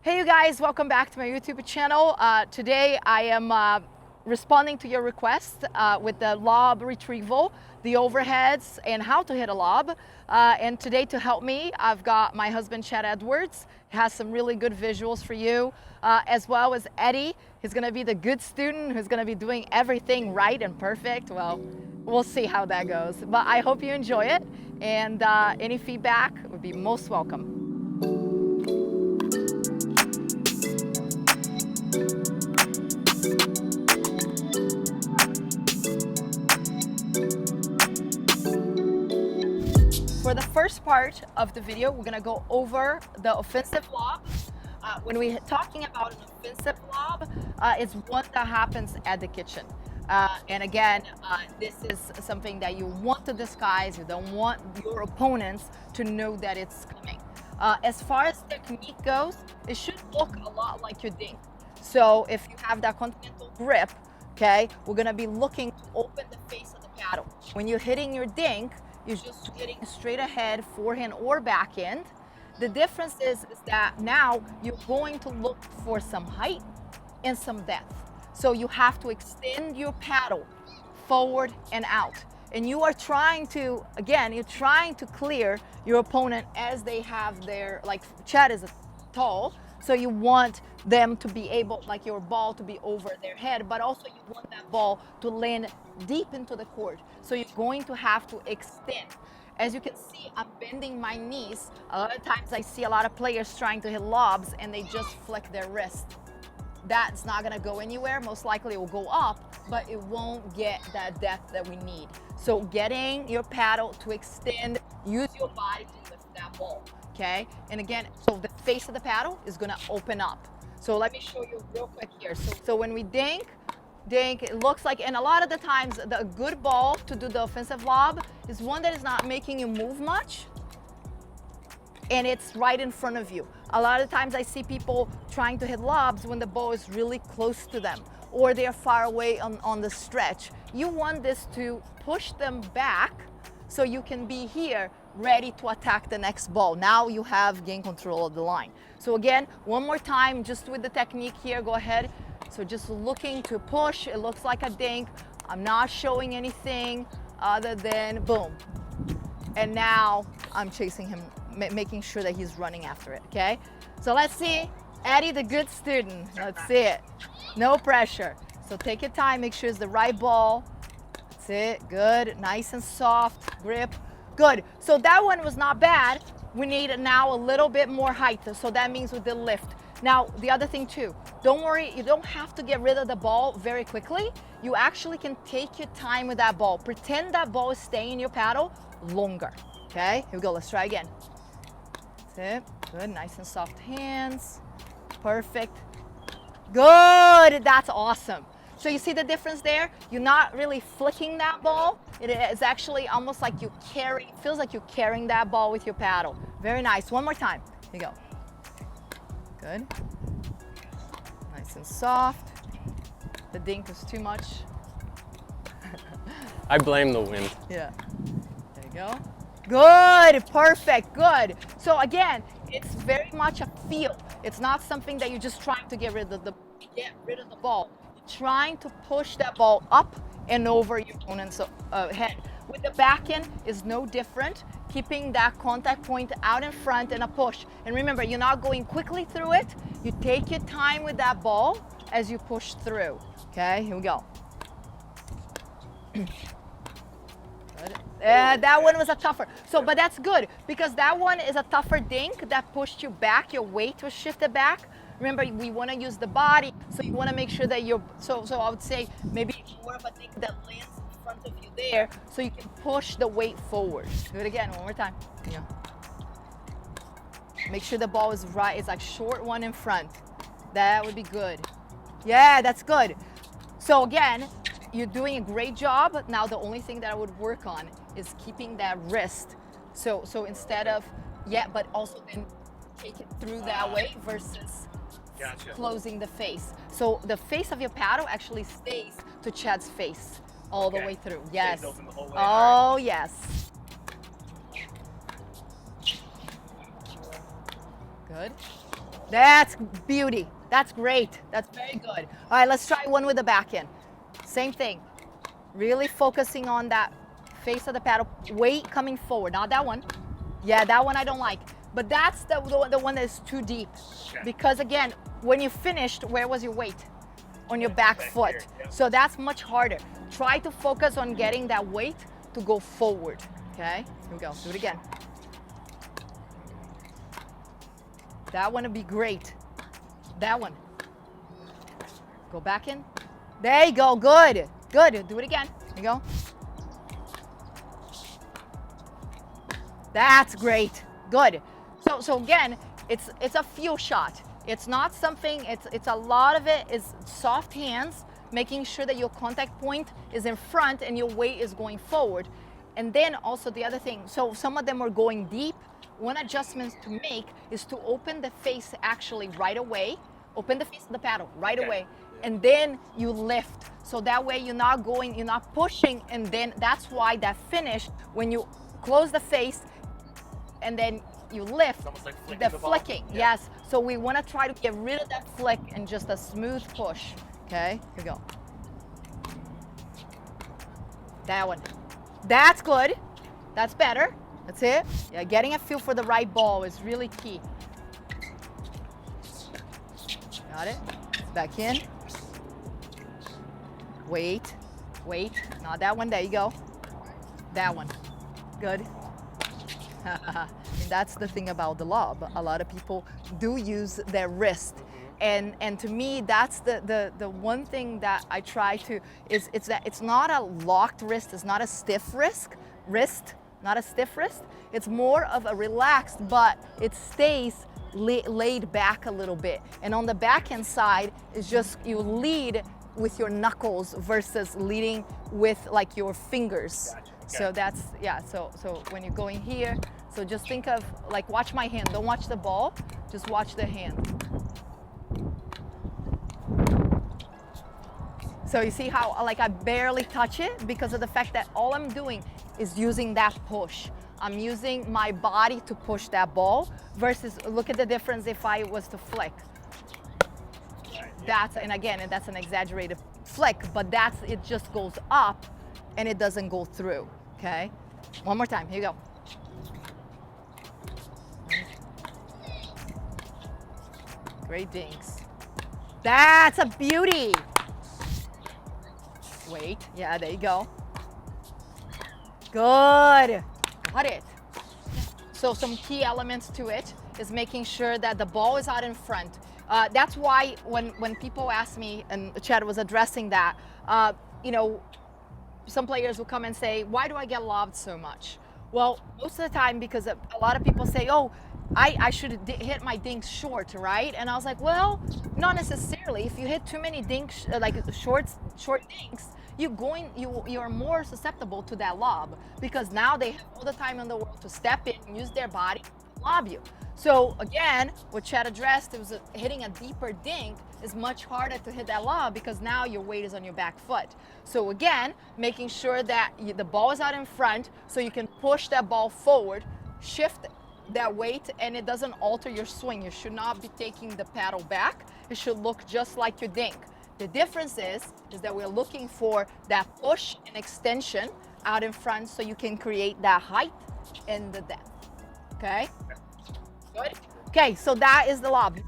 Hey you guys, welcome back to my YouTube channel. Today I am responding to your request with the lob retrieval, the overheads, and how to hit a lob. And today to help me, I've got my husband Chad Edwards. He has some really good visuals for you, as well as Eddie. He's gonna be the good student who's gonna be doing everything right and perfect. Well, we'll see how that goes. But I hope you enjoy it, and any feedback would be most welcome. For the first part of the video, we're gonna go over the offensive lob. When we're talking about an offensive lob, it's one that happens at the kitchen. And again, this is something that you want to disguise. You don't want your opponents to know that it's coming. As far as technique goes, it should look a lot like your dink. So if you have that continental grip, okay, we're gonna be looking to open the face of the paddle. When you're hitting your dink, you're just hitting straight ahead, forehand or backhand. The difference is that now you're going to look for some height and some depth. So you have to extend your paddle forward and out. And you are trying to, again, you're trying to clear your opponent as they have their, like Chad is tall, so you want them to be able, like your ball to be over their head, but also you want that ball to land deep into the court. So you're going to have to extend. As you can see, I'm bending my knees. A lot of times I see a lot of players trying to hit lobs and they just flick their wrist. That's not gonna go anywhere. Most likely it will go up, but it won't get that depth that we need. So getting your paddle to extend, use your body to lift that ball, okay? And again, so the face of the paddle is gonna open up. So let me show you real quick here. So when we dink, it looks like, and a lot of the times, the good ball to do the offensive lob is one that is not making you move much, and it's right in front of you. A lot of times I see people trying to hit lobs when the ball is really close to them, or they're far away on the stretch. You want this to push them back so you can be here ready to attack the next ball. Now you have gain control of the line. So again, one more time, just with the technique here, go ahead. So just looking to push, it looks like a dink. I'm not showing anything other than boom. And now I'm chasing him, making sure that he's running after it, okay? So let's see, Eddie, the good student. Let's see it. No pressure. So take your time, make sure it's the right ball. That's it, good, nice and soft, grip, good. So that one was not bad. We need now a little bit more height, so that means with the lift. Now, the other thing too, don't worry, you don't have to get rid of the ball very quickly. You actually can take your time with that ball. Pretend that ball is staying in your paddle longer, okay? Here we go, let's try again. That's it, good, nice and soft hands, perfect. Good, that's awesome. So you see the difference there? You're not really flicking that ball. It is actually almost like you carry, feels like you're carrying that ball with your paddle. Very nice, one more time, here you go. Good, nice and soft. The dink was too much. I blame the wind. Yeah, there you go. Good, perfect, good. So again, it's very much a feel. It's not something that you're just trying to get rid of the ball. You're trying to push that ball up and over your opponent's head. With the backhand is no different. Keeping that contact point out in front and a push. And remember, you're not going quickly through it. You take your time with that ball as you push through. Okay, here we go. Good. That one was a tougher. So, but that's good because that one is a tougher dink that pushed you back. Your weight was shifted back. Remember, we want to use the body, so you want to make sure that you're. So I would say maybe more of a dink that lands in front of you there, so you can push the weight forward. Do it again, one more time. Yeah. Make sure the ball is right. It's like short one in front. That would be good. Yeah, that's good. So again, you're doing a great job. Now the only thing that I would work on is keeping that wrist. So instead of, yeah, but also then take it through that way versus closing the face. So the face of your paddle actually stays to Chad's face all the way through. Yes. Oh, yes. Good. That's beauty. That's great. That's very good. All right, let's try one with the backhand. Same thing. Really focusing on that face of the paddle. Weight coming forward. Not that one. Yeah, that one I don't like. But that's the one that is too deep. Because again, when you finished, where was your weight? On your back foot. So that's much harder. Try to focus on getting that weight to go forward. Okay, here we go. Do it again. That one would be great. That one. Go back in. There you go. Good. Good. Do it again. There you go. That's great. Good. So again, it's a feel shot. It's not something, it's a lot of it is soft hands, making sure that your contact point is in front and your weight is going forward. And then also the other thing, so some of them are going deep. One adjustment to make is to open the face actually right away. Open the face of the paddle right away. And then you lift. So that way you're not going, you're not pushing. And then that's why that finish, when you close the face and then you lift, It's almost like flicking the the ball. flicking. Yeah. Yes. So we want to try to get rid of that flick and just a smooth push. Okay, here we go. That one. That's good. That's better. That's it. Yeah, getting a feel for the right ball is really key. Got it. Back in. Wait. Wait. Not that one. There you go. That one. Good. And that's the thing about the lob. A lot of people do use their wrist. And to me, that's the one thing that I try to, it's that it's not a locked wrist, it's not a stiff wrist, not a stiff wrist. It's more of a relaxed, but it stays laid back a little bit. And on the backhand side, it's just you lead with your knuckles versus leading with like your fingers. Gotcha. So that's, yeah, so when you're going here, so just think of, like, watch my hand. Don't watch the ball, just watch the hand. So you see how, like, I barely touch it because of the fact that all I'm doing is using that push. I'm using my body to push that ball versus, look at the difference if I was to flick. That's, and again, and that's an exaggerated flick, but that's, it just goes up and it doesn't go through, okay? One more time, here you go. Great dinks. That's a beauty. Wait, yeah, there you go. Good, got it. So some key elements to it is making sure that the ball is out in front. That's why when people ask me, and Chad was addressing that, you know, some players will come and say, why do I get lobbed so much? Well, most of the time, because a lot of people say, oh, I should hit my dinks short, right? And I was like, well, not necessarily. If you hit too many dinks, like short dinks, you're more susceptible to that lob because now they have all the time in the world to step in and use their body to lob you. So again, what Chad addressed, it was hitting a deeper dink is much harder to hit that lob because now your weight is on your back foot. So again, making sure that the ball is out in front so you can push that ball forward, shift that weight, and it doesn't alter your swing. You should not be taking the paddle back. It should look just like your dink. The difference is that we're looking for that push and extension out in front so you can create that height and the depth. Okay? Good? Okay, so that is the lob.